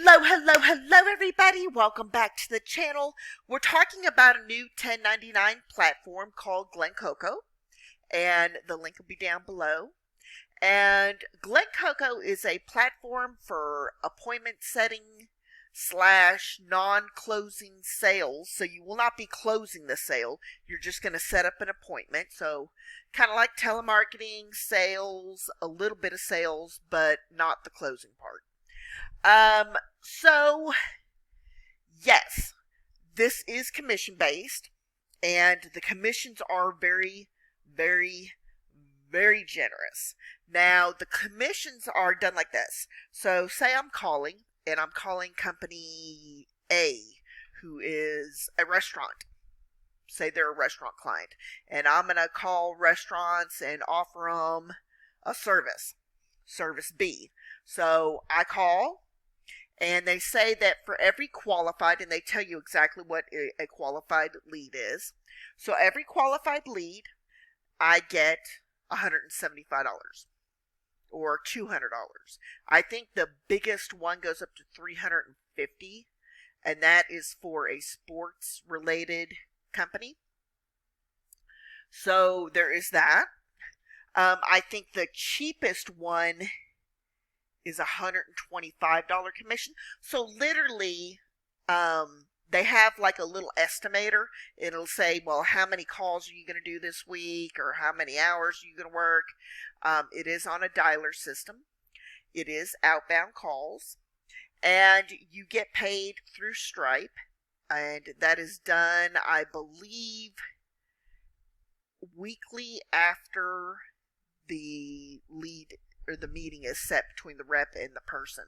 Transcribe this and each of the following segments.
Hello, everybody. Welcome back to the channel. We're talking about a new 1099 platform called GlenCoco, and the link will be down below. And GlenCoco is a platform for appointment setting slash non-closing sales. So you will not be closing the sale. You're just going to set up an appointment. So kind of like telemarketing, sales, a little bit of sales, but not the closing part. So yes, this is commission based, and the commissions are very, very, very generous. Now, the commissions are done like this. So say I'm calling, and I'm calling company A, who is a restaurant. Say they're a restaurant client, and I'm going to call restaurants and offer them a service B. So I call, and they say that for every qualified, and they tell you exactly what a qualified lead is. So every qualified lead, I get $175 or $200. I think the biggest one goes up to $350, and that is for a sports related company. So there is that. I think the cheapest one is $125 commission. So literally, they have like a little estimator. It'll say, well, how many calls are you going to do this week, or how many hours are you going to work? It is on a dialer system. It is outbound calls, and you get paid through Stripe, and that is done, I believe, weekly after the lead or the meeting is set between the rep and the person,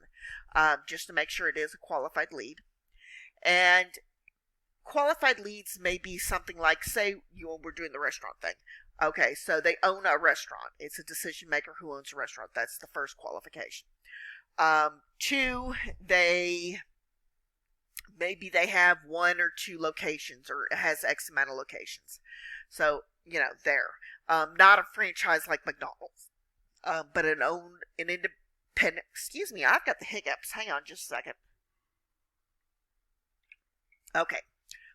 just to make sure it is a qualified lead. And qualified leads may be something like, say, we're doing the restaurant thing. Okay, so they own a restaurant. It's a decision maker who owns a restaurant. That's the first qualification. Two, maybe they have one or two locations, or it has X amount of locations. So, not a franchise like McDonald's. But an independent, excuse me, I've got the hiccups. Hang on just a second. Okay.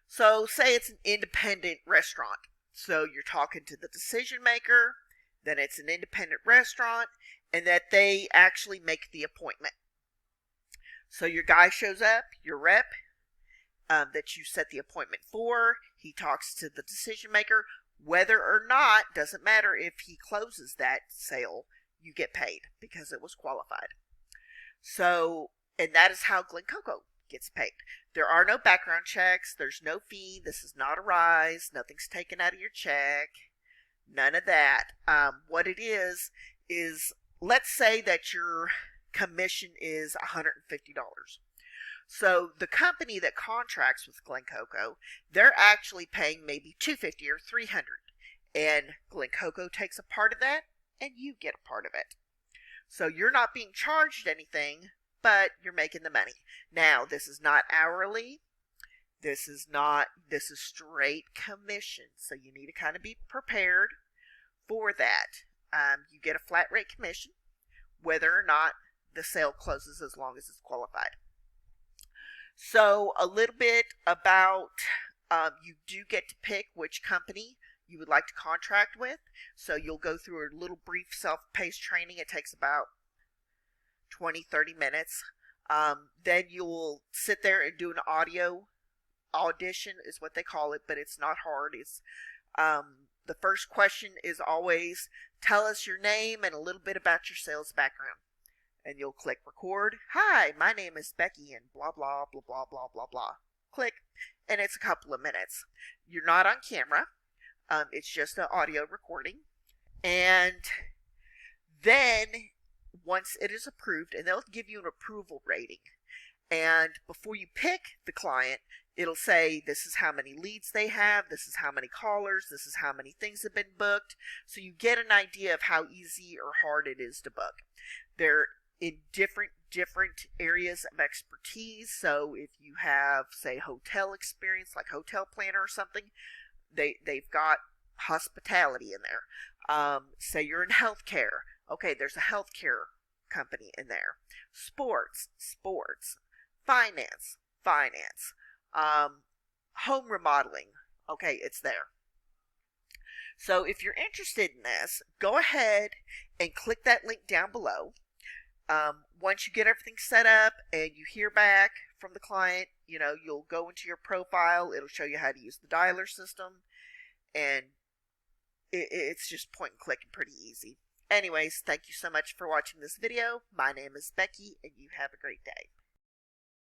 So say it's an independent restaurant. So you're talking to the decision maker, then it's an independent restaurant, and that they actually make the appointment. So your guy shows up, your rep, that you set the appointment for. He talks to the decision maker. Whether or not, doesn't matter if he closes that sale, you get paid because it was qualified. So, and that is how GlenCoco gets paid. There are no background checks. There's no fee. This is not a rise. Nothing's taken out of your check. None of that. What it is, let's say that your commission is $150. So the company that contracts with GlenCoco, they're actually paying maybe $250 or $300. And GlenCoco takes a part of that, and you get a part of it. So you're not being charged anything, but you're making the money. Now, this is not hourly. This is straight commission. So you need to kind of be prepared for that. You get a flat rate commission, whether or not the sale closes, as long as it's qualified. So a little bit about, you do get to pick which company you would like to contract with. So you'll go through a little brief self-paced training. It takes about 20-30 minutes. Then you'll sit there and do an audio audition, is what they call it, but it's not hard. It's the first question is always, tell us your name and a little bit about your sales background. And you'll click record. Hi, my name is Becky, and blah, blah, blah, blah, blah, blah, blah. Click, and it's a couple of minutes. You're not on camera. It's just an audio recording. And then once it is approved, and they'll give you an approval rating. And before you pick the client, it'll say this is how many leads they have, this is how many callers, this is how many things have been booked. So you get an idea of how easy or hard it is to book. They're in different areas of expertise. So if you have, say, hotel experience, like hotel planner or something, they've got hospitality in there. Say you're in healthcare. Okay, there's a healthcare company in there. Sports. finance, home remodeling. Okay, it's there. So if you're interested in this, go ahead and click that link down below. Once you get everything set up and you hear back from the client, you'll go into your profile. It'll show you how to use the dialer system, and it's just point and click and pretty easy. Anyways, thank you so much for watching this video. My name is Becky, and you have a great day.